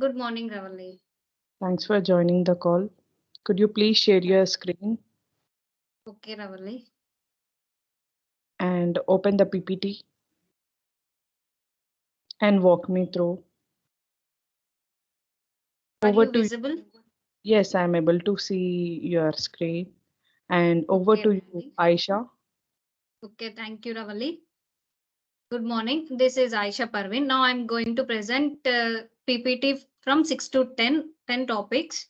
Good morning, Ravali. Thanks for joining the call. Could you please share your screen Okay, Ravali. and open the PPT and walk me through? Are Over you to you. visible? Yes, I'm able to see your screen. And over Okay, to you, Ravali. Aisha. Okay, thank you, Ravali. Good morning. This is Aisha Parvin. Now I'm going to present PPT from 6 to 10 topics.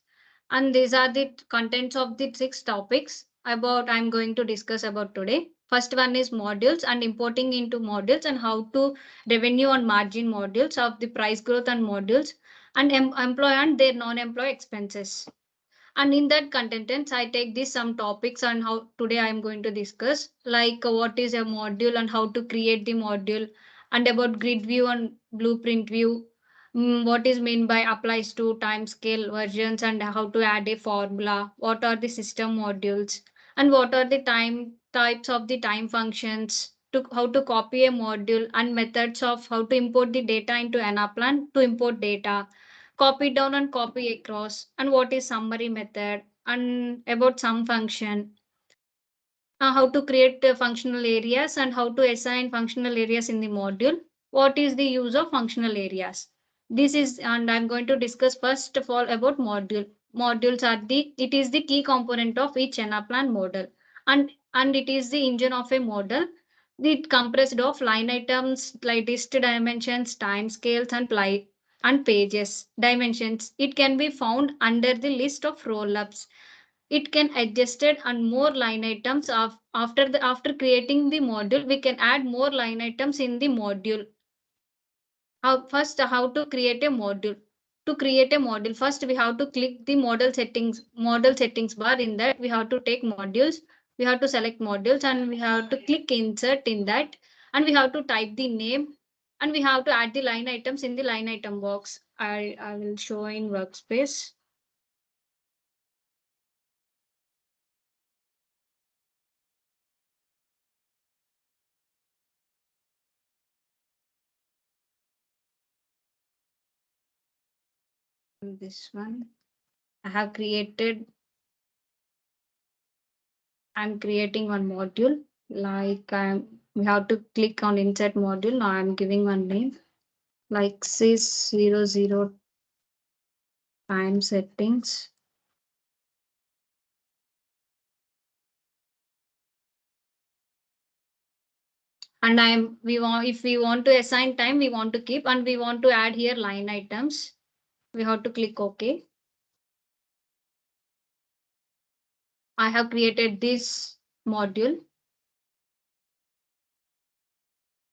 And these are the contents of the 6 topics about I'm going to discuss about today. First one is modules and importing into modules and how to revenue and margin modules of the price growth and modules and employee and their non-employee expenses. And in that contents, I take this some topics on how today I am going to discuss, like what is a module and how to create the module, and about grid view and blueprint view, what is mean by applies to time scale versions and how to add a formula, what are the system modules, and what are the time types of the time functions, to how to copy a module and methods of how to import the data into Anaplan to import data, copy down and copy across, and what is summary method, and about sum function, how to create the functional areas and how to assign functional areas in the module, what is the use of functional areas. This is, and I'm going to discuss first of all about modules are the, it is the key component of each Anaplan model, and it is the engine of a model. It compressed of line items like list dimensions, time scales, and pages dimensions. It can be found under the list of roll-ups. It can adjusted and more line items of after creating the module. We can add more line items in the module. How to create a module. To create a module, first we have to click the model settings bar. In that we have to take modules, we have to select modules, and we have to click insert in that, and we have to type the name, and we have to add the line items in the line item box. I will show in Workspace. This one I have created. I'm creating one module, like we have to click on insert module. Now I'm giving one name like sys00 time settings. And we want, if we want to assign time, we want to keep, and we want to add here line items. We have to click OK. I have created this module.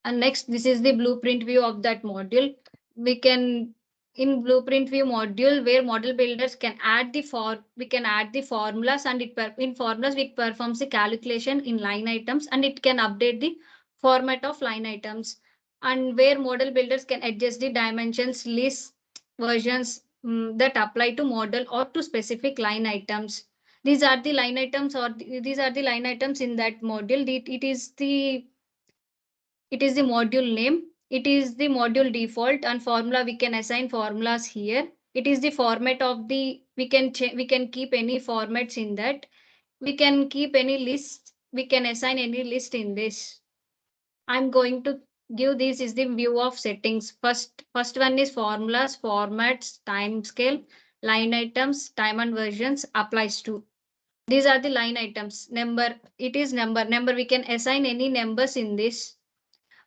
And next, this is the blueprint view of that module. We can, in blueprint view module, where model builders can add the we can add the formulas, and in formulas it performs the calculation in line items, and it can update the format of line items, and where model builders can adjust the dimensions, list versions that apply to model or to specific line items. These are the line items, or these are the line items in that module. It is the module name. It is the module default, and formula we can assign formulas here. It is the format of the, we can keep any formats in that. We can keep any list. We can assign any list in this. I'm going to give, this is the view of settings. First one is formulas, formats, time scale, line items, time and versions applies to. These are the line items. Number, it is number. We can assign any numbers in this.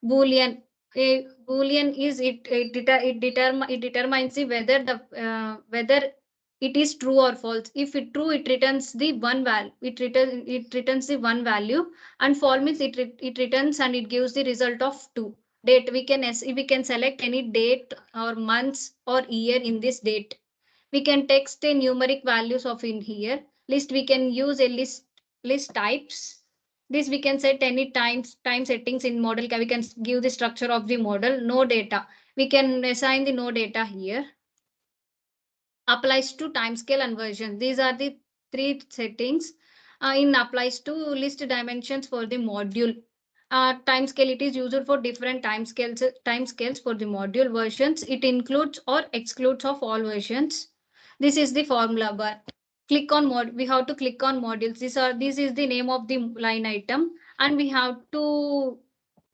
Boolean. A Boolean is it determines the whether it is true or false. If it true, it returns the one value. It returns the one value, and false means it returns and it gives the result of two. Date, we can select any date or months or year in this date. We can text a numeric values of in here. List, we can use a list types. This we can set any time settings in model. We can give the structure of the model. No data. We can assign the no data here. Applies to timescale and version. These are the three settings. In applies to list dimensions for the module. timescale, it is used for different timescales for the module versions. It includes or excludes of all versions. This is the formula bar. Click on mod. We have to click on modules. This is the name of the line item, and we have to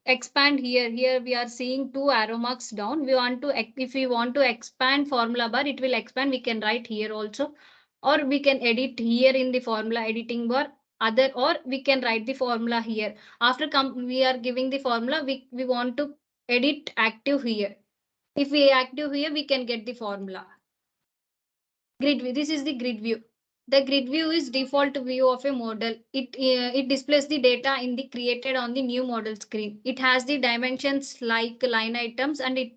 expand here. Here we are seeing two arrow marks down. We want to, if we want to expand formula bar, it will expand. We can write here also, or we can edit here in the formula editing bar. Other, or we can write the formula here. After we are giving the formula, we want to edit active here. If we active here, we can get the formula. Grid view. This is the grid view. The grid view is default view of a model. It displays the data in the created on the new model screen. It has the dimensions like line items, and it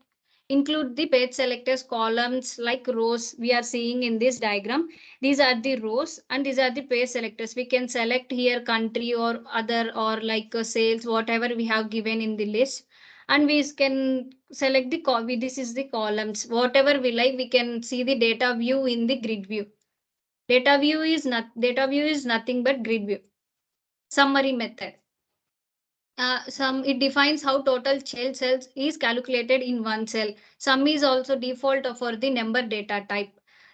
include the page selectors, columns like rows we are seeing in this diagram. These are the rows and these are the page selectors. We can select here country or other, or like sales, whatever we have given in the list, and we can select the this is the columns, whatever we like. We can see the data view in the grid view. Data view is nothing but grid view. Summary method. It defines how total child cells is calculated in one cell. Sum is also default for the number data type.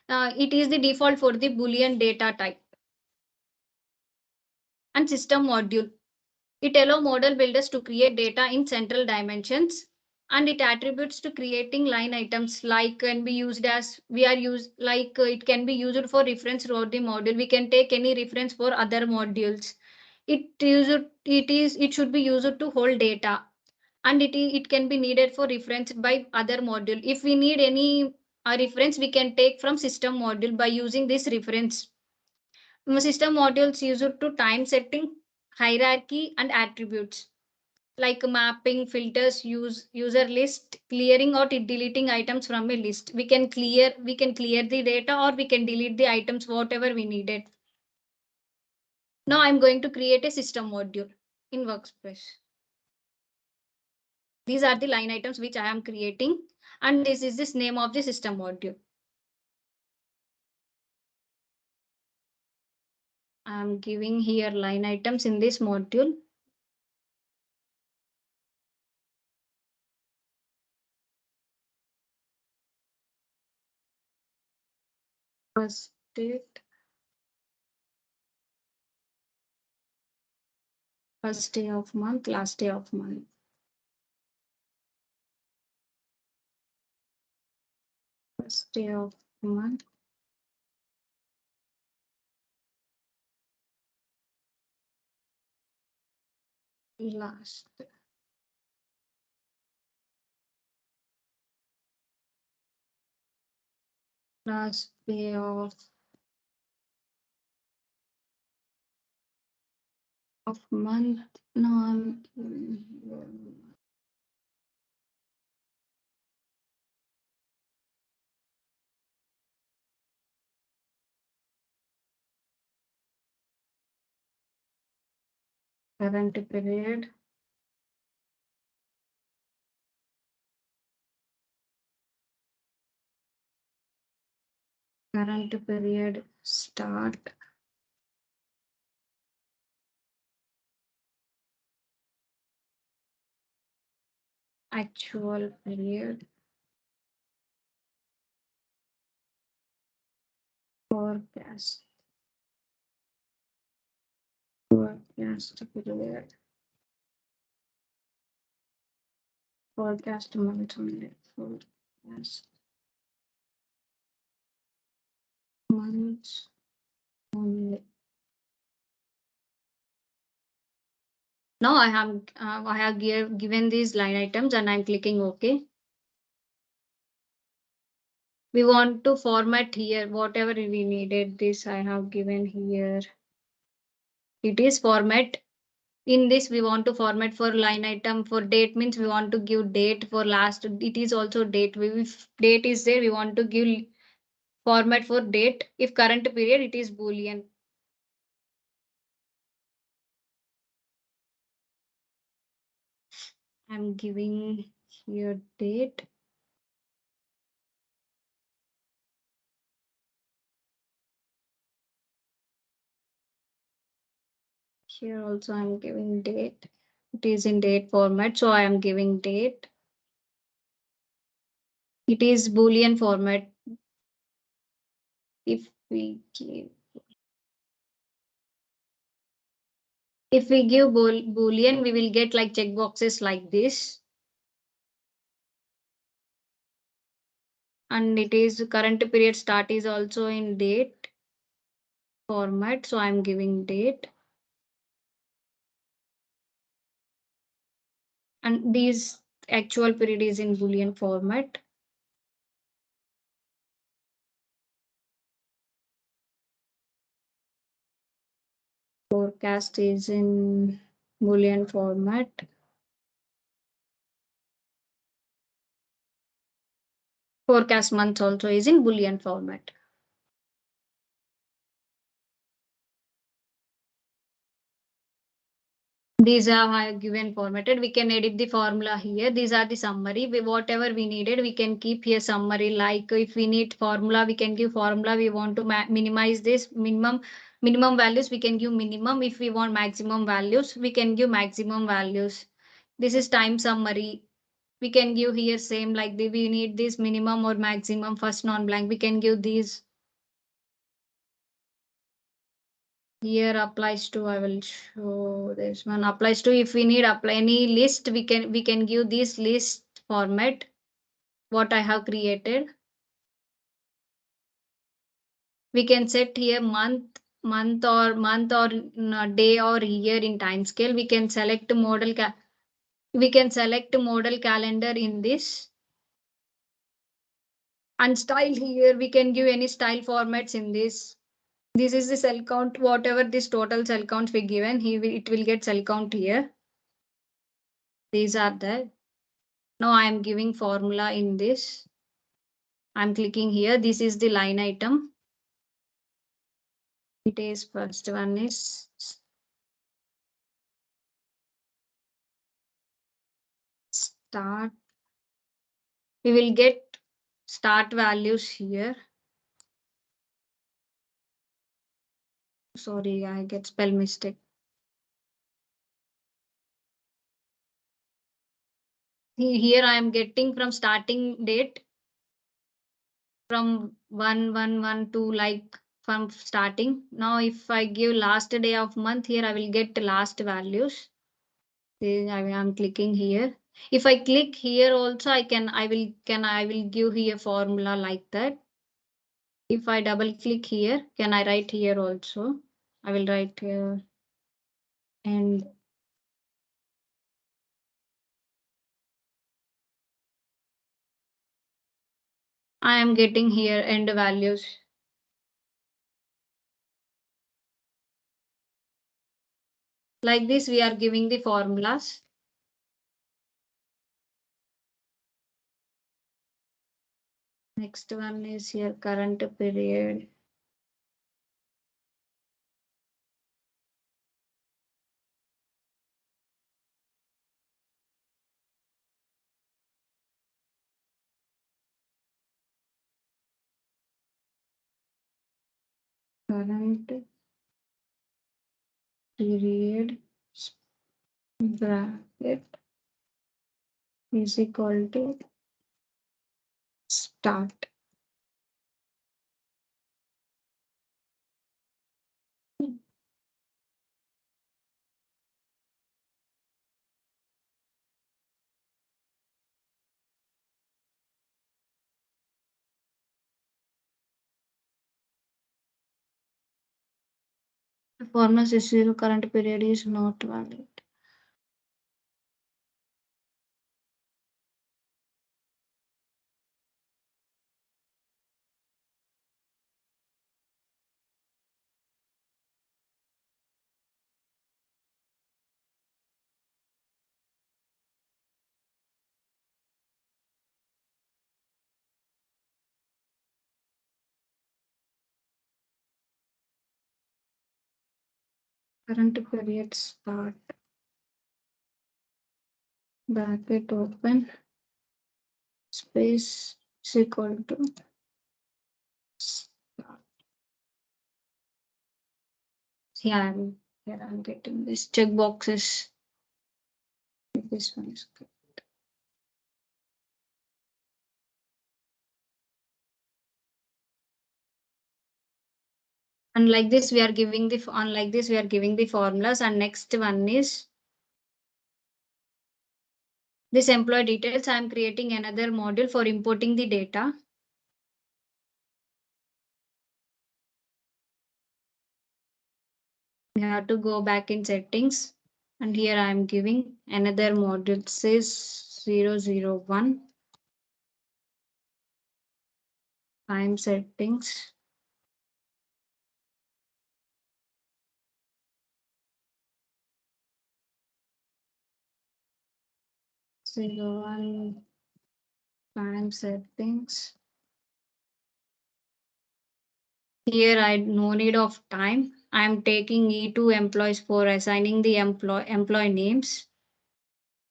It is the default for the Boolean data type. And system module. It allows model builders to create data in central dimensions, and it attributes to creating line items like can be used as it can be used for reference throughout the module. We can take any reference for other modules. It should be used to hold data, and it can be needed for reference by other module. If we need any reference, we can take from system module by using this reference. System modules used to time setting, hierarchy, and attributes like mapping, filters, user list, clearing or deleting items from a list. We can clear the data, or we can delete the items, whatever we needed. Now I'm going to create a system module in Workspace. These are the line items which I am creating, and this is this name of the system module. I'm giving here line items in this module. First date, first day of month, last day of month. First day of month, last. Last day of month. No, I'm current period. Current period start. Actual period. Forecast. Forecast period. Forecast month only. Forecast months only. Now I have given these line items, and I'm clicking OK. We want to format here whatever we needed. This I have given here. It is format. In this, we want to format for line item. For date means we want to give date. For last, it is also date. If date is there, we want to give format for date. If current period, it is Boolean. I'm giving here date. Here also I'm giving date. It is in date format, so I am giving date. It is Boolean format. If we give Boolean, we will get like checkboxes like this. And it is current period start is also in date format, so I'm giving date. And these actual period is in Boolean format. Forecast is in Boolean format. Forecast month also is in Boolean format. These are given formatted. We can edit the formula here. These are the summary. Whatever we needed, we can keep here summary. Like if we need formula, we can give formula. We want to minimize this minimum values. We can give minimum. If we want maximum values, we can give maximum values. This is time summary. We can give here same like we need this minimum or maximum first non-blank. We can give these. Here applies to, I will show this one applies to if we need apply any list, we can give this list format what I have created. We can set here month or day or year in time scale. We can select model calendar in this. And style here we can give any style formats in this. This is the cell count, whatever this total cell counts we given, it will get cell count here. These are the. Now I am giving formula in this. I'm clicking here. This is the line item. It is first one is start. We will get start values here. Sorry, I get spell mistake. Here I am getting from starting date from 1112 like from starting. Now if I give last day of month here, I will get last values. I'm clicking here. If I click here also, I will give here formula like that. If I double click here, can I write here also? I will write here and I am getting here end values. Like this, we are giving the formulas. Next one is here current period. Current period bracket is equal to start. The formula is zero, current period is not valid. Current period start. Bracket open. Space is equal to start. Here I'm getting these check boxes. This one is good. And like this, we are giving the formulas. And next one is this employee details. I am creating another module for importing the data. We have to go back in settings. And here I am giving another module says 001. Time settings. Zero one time settings. Here I no need of time. I am taking E2 employees for assigning the employee names.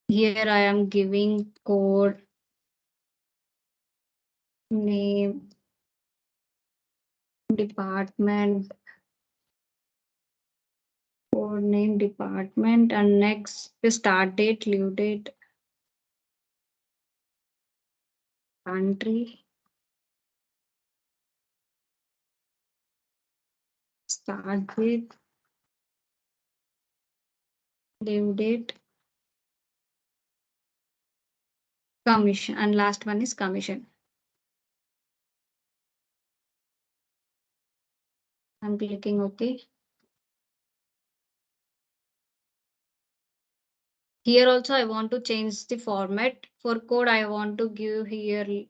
Here I am giving code name, department, code name, department, and next the start date, leave date, country, start date, leave date, commission, and last one is commission. I'm clicking OK. Here also I want to change the format. For code, I want to give here.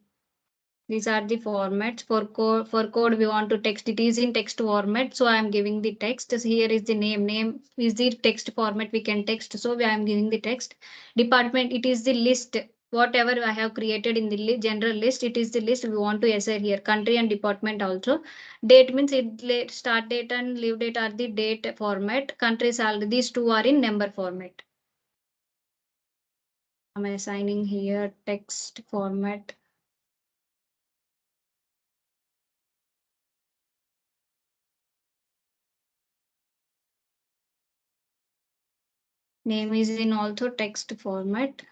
These are the formats for code. For code, we want to text. It is in text format, so I am giving the text. So here is the name. Name is the text format we can text. So I am giving the text. Department, it is the list. Whatever I have created in the general list, it is the list we want to assign here. Country and department also. Date means it start date and leave date are the date format. Country salary, these two are in number format. I'm assigning here text format. Name is in also text format.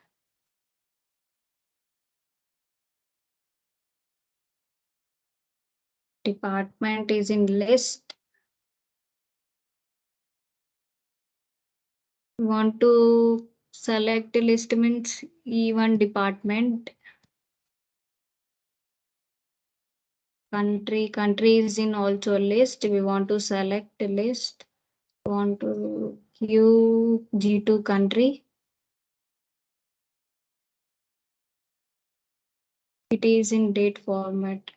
Department is in list. We want to select list means even department. Country is in also list. We want to select list. We want to give G2 country. It is in date format.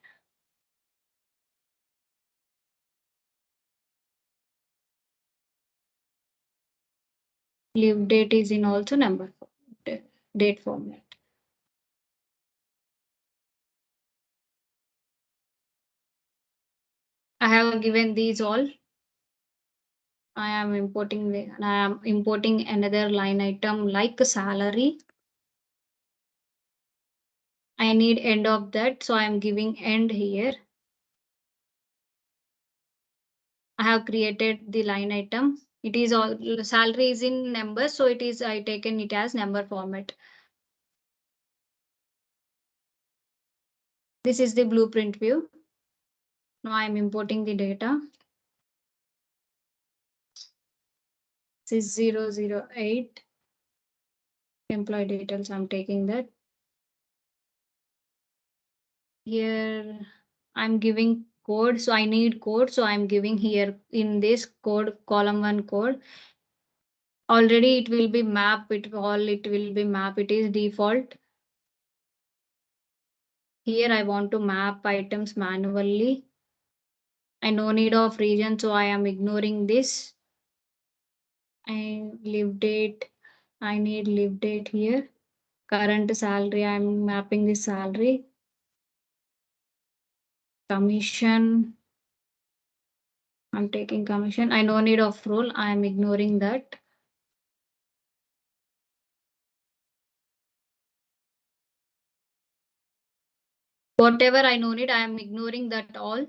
Leave date is in also number date format. I have given these all. I am importing another line item like salary. I need end of that, so I am giving end here. I have created the line item. It is all salary is in numbers, so it is I taken it as number format. This is the blueprint view. Now I am importing the data. This is 008. Employee details. I'm taking that. Here I'm giving code, so I need code. So I'm giving here in this code column 1 code. Already it will be map. It will be map. It is default. Here I want to map items manually. I no need of region, so I am ignoring this. And leave date, I need leave date here. Current salary, I'm mapping the salary. Commission, I'm taking commission. I no need of role, I am ignoring that. Whatever I no need, I am ignoring that all.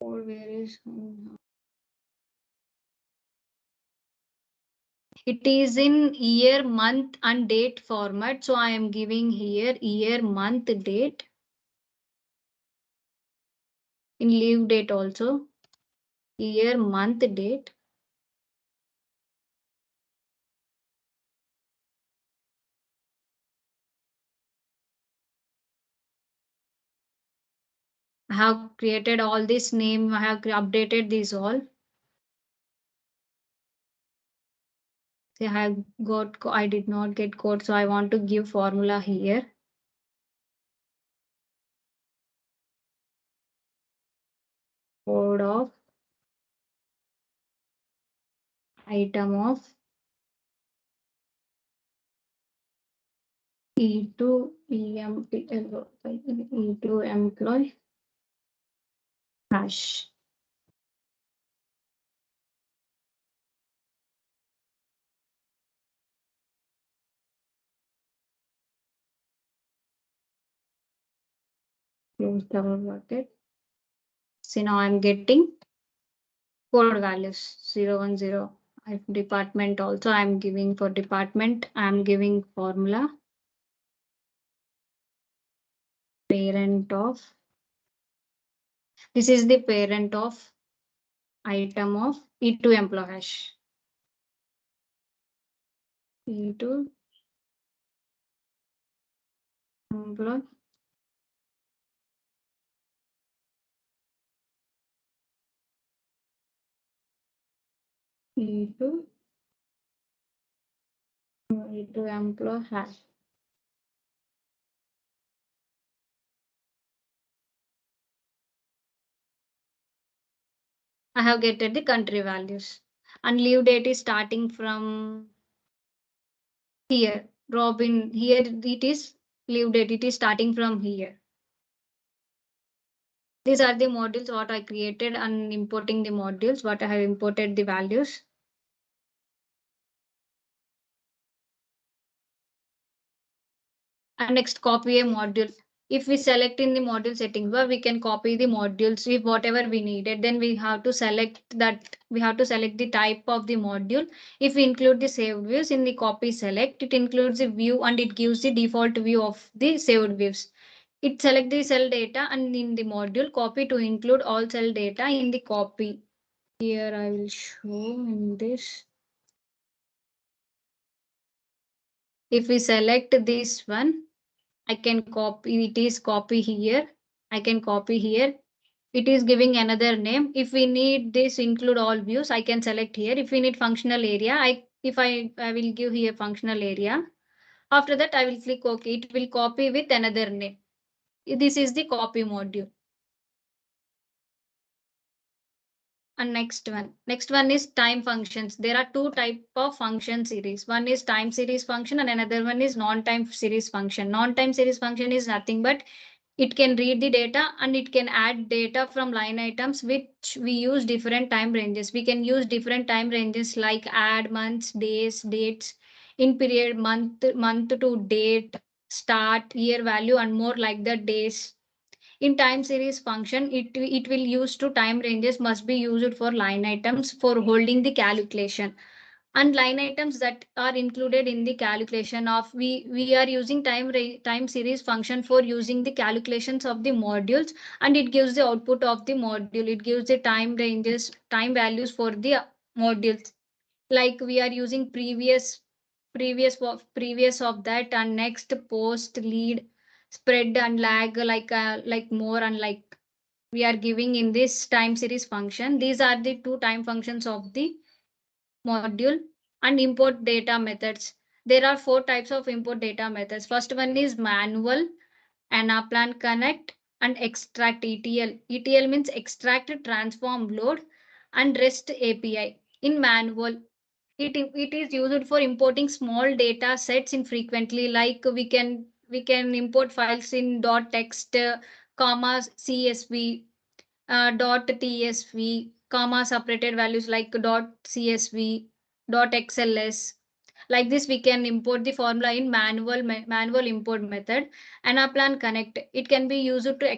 Or where is It is in year, month and date format. So I am giving here year, month, date. In leave date also. Year, month, date. I have created all this name. I have updated these all. See, I have got, I did not get code. So I want to give formula here. Code of item of E2 E2 employee hash. Close the bracket. See, now I'm getting code values 010. Department also I'm giving for department. I'm giving formula parent of. This is the parent of item of E2 employee hash. E2 employee E2 E2 employee hash. I have getted the country values and leave date is starting from here. Robin, here it is leave date. It is starting from here. These are the modules what I created and importing the modules what I have imported the values. And next copy a module. If we select in the module settings bar, we can copy the modules if whatever we needed. Then we have to select that we have to select the type of the module. If we include the saved views in the copy select, it includes the view and it gives the default view of the saved views. It select the cell data and in the module copy to include all cell data in the copy. Here I will show in this. If we select this one, I can copy, it is copy here. I can copy here. It is giving another name. If we need this include all views, I can select here. If we need functional area, I will give here functional area. After that, I will click OK. It will copy with another name. This is the copy module. And next one is time functions. There are two type of function series. One is time series function and another one is non-time series function. Non-time series function is nothing but it can read the data and it can add data from line items which we use different time ranges. We can use different time ranges like add months, days, dates, in period, month to date, start, year value, and more like the days. In time series function, it will use to time ranges must be used for line items for holding the calculation. And line items that are included in the calculation of we are using time series function for using the calculations of the modules and it gives the output of the module. It gives the time ranges, time values for the modules. Like we are using previous of that and next post lead spread and lag like more and like we are giving in this time series function. These are the two time functions of the module. And import data methods. There are four types of import data methods. First one is manual, Anaplan connect, and extract ETL. ETL means extract, transform, load, and REST API. In manual, it is used for importing small data sets infrequently. Like we can import files in text, comma CSV, .tsv, comma separated values like .csv, .xls. Like this, we can import the formula in manual import method. Anaplan connect. It can be used to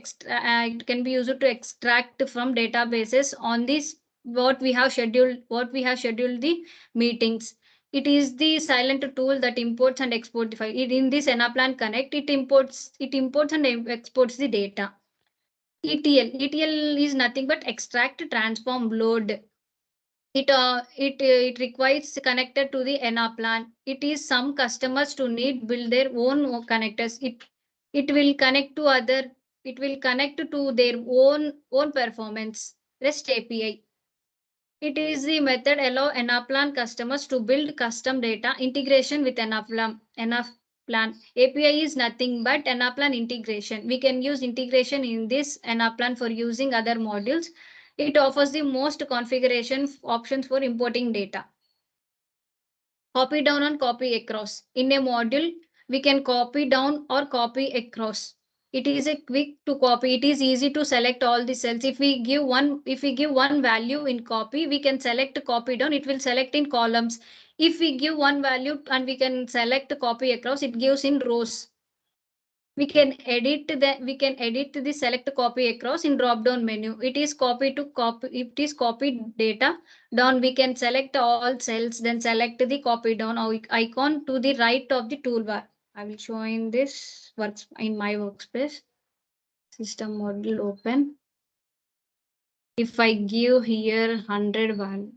extract from databases on this what we have scheduled the meetings. It is the silent tool that imports and exports the file. In this Anaplan Connect, it imports and exports the data. ETL is nothing but extract, transform, load. It requires connected to the Anaplan. It is some customers to need build their own connectors. It will connect to other. It will connect to their own performance. REST API. It is the method allow Anaplan customers to build custom data integration with Anaplan. API is nothing but Anaplan integration. We can use integration in this Anaplan for using other modules. It offers the most configuration options for importing data. Copy down and copy across. In a module, we can copy down or copy across. It is a quick to copy. It is easy to select all the cells. If we give one value in copy, we can select copy down. It will select in columns. If we give one value and we can select copy across, it gives in rows. We can edit the select copy across in drop down menu. It is copied data down. We can select all cells, then select the copy down icon to the right of the toolbar. I will show in this works in my workspace. System model open. If I give here 100 value,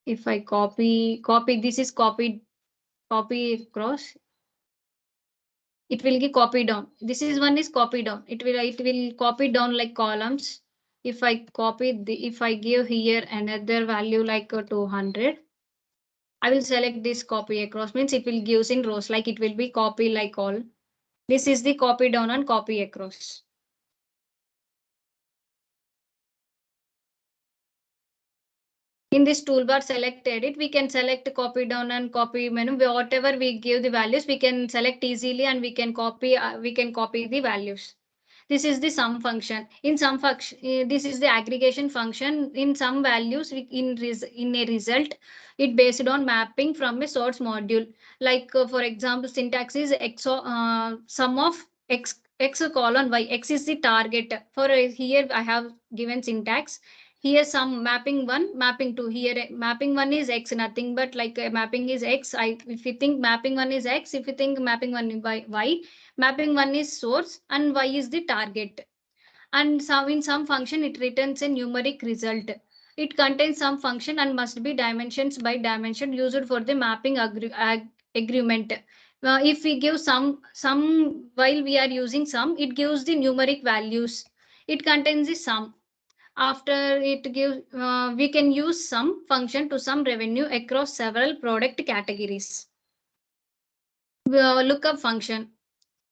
if I copy, this is copy across. It will give copy down. This is one is copy down. It will copy down like columns. If I if I give here another value like 200, I will select this copy across, means it will give in rows, like it will be copy like all. This is the copy down and copy across. In this toolbar select edit, we can select copy down and copy menu. Whatever we give the values, we can select easily and we can copy the values. This is the sum function. In sum function, this is the aggregation function. In some values, in a result, it based on mapping from a source module. Like for example, syntax is sum of x colon y. X is the target. For here, I have given syntax. Here some mapping 1, mapping 2. Here mapping 1 is x, nothing but like mapping is x. If you think mapping 1 is x, if you think mapping 1 is y, mapping 1 is source and y is the target. And in some function it returns a numeric result. It contains some function and must be dimensions by dimension used for the mapping agreement. If we give some while we are using sum, it gives the numeric values. It contains the sum. After it gives, we can use sum function to sum revenue across several product categories. Lookup function.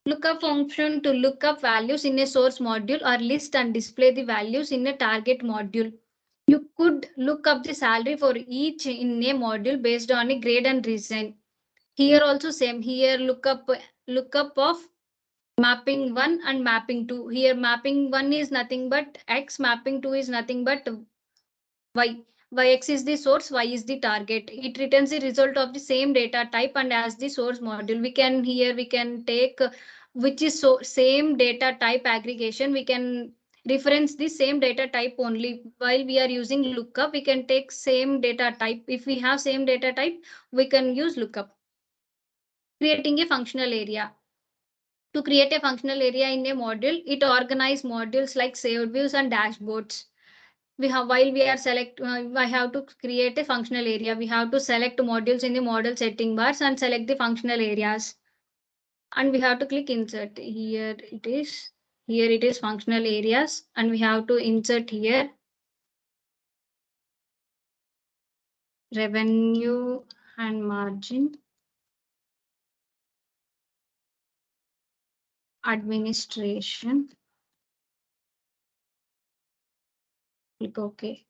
Lookup function to look up values in a source module or list and display the values in a target module. You could look up the salary for each in a module based on a grade and reason. Here also same. Here lookup of mapping 1 and mapping 2. Here mapping 1 is nothing but x, mapping 2 is nothing but y. X is the source, y is the target. It returns the result of the same data type and as the source module. We can take which is same data type aggregation. We can reference the same data type only. While we are using lookup, we can take same data type. If we have same data type, we can use lookup. Creating a functional area. To create a functional area in a module, it organizes modules like saved views and dashboards. While we are I have to create a functional area. We have to select modules in the model setting bars and select the functional areas. And we have to click insert. Here it is functional areas and we have to insert here revenue and margin, administration. Click OK.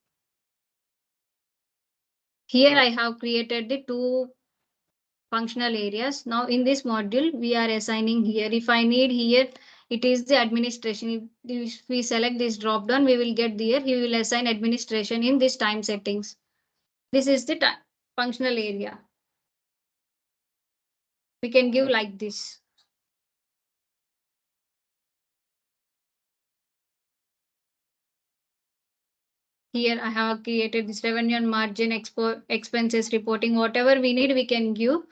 Here I have created the two functional areas. Now in this module, we are assigning here. If I need here, it is the administration. If we select this drop down, we will get there. He will assign administration in this time settings. This is the functional area. We can give like this. Here I have created this revenue and margin expenses reporting. Whatever we need, we can give.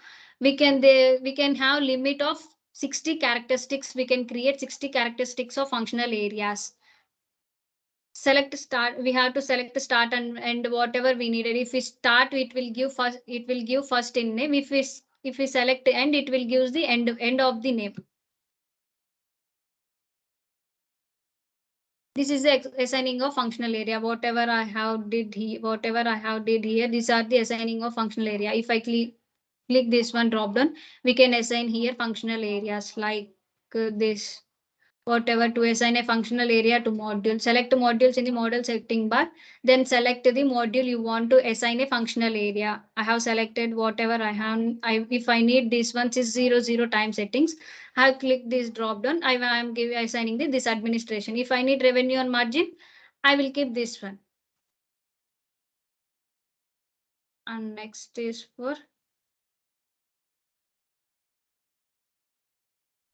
We can have limit of 60 characteristics. We can create 60 characteristics of functional areas. Select start. We have to select start and end whatever we needed. If we start, it will give first. It will give first in name. If we select end, it will give the end of the name. This is the assigning of functional area. Whatever I have did here, these are the assigning of functional area. If I click this one drop down, we can assign here functional areas like this. Whatever, to assign a functional area to module. Select modules in the model setting bar. Then select the module you want to assign a functional area. I have selected whatever I have. If I need this one is 00 time settings. I have clicked this drop down. I am assigning this administration. If I need revenue and margin, I will keep this one. And next is for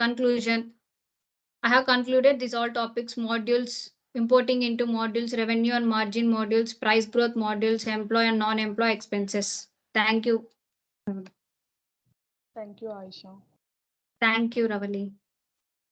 conclusion. I have concluded these all topics modules, importing into modules, revenue and margin modules, price growth modules, employee and non-employee expenses. Thank you. Thank you, Ayeshaa. Thank you, Ravali.